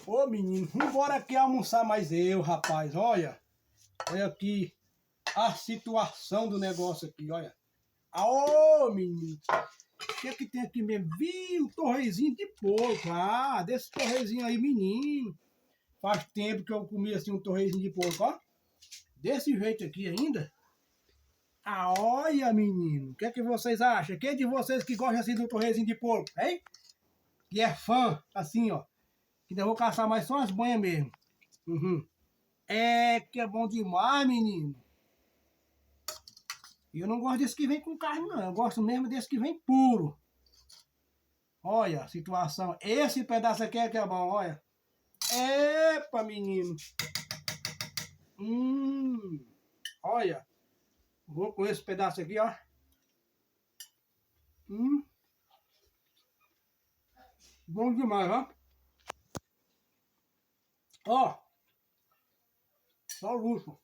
Ô menino, vambora aqui almoçar mais eu, rapaz, olha. Olha aqui a situação do negócio aqui, olha. Ô menino, o que é que tem aqui mesmo? Vi um torresminho de porco, desse torresminho aí, menino. Faz tempo que eu comi assim um torresminho de porco, ó. Desse jeito aqui ainda. Olha menino, o que é que vocês acham? Quem de vocês que gosta assim do torresminho de porco, hein? Que é fã, assim, ó. Que ainda vou caçar mais só as banhas mesmo. Uhum. É que é bom demais, menino. E eu não gosto desse que vem com carne, não. Eu gosto mesmo desse que vem puro. Olha a situação. Esse pedaço aqui é que é bom, olha. Epa, menino. Olha. Vou com esse pedaço aqui, ó. Bom demais, ó. Ó. Só luxo.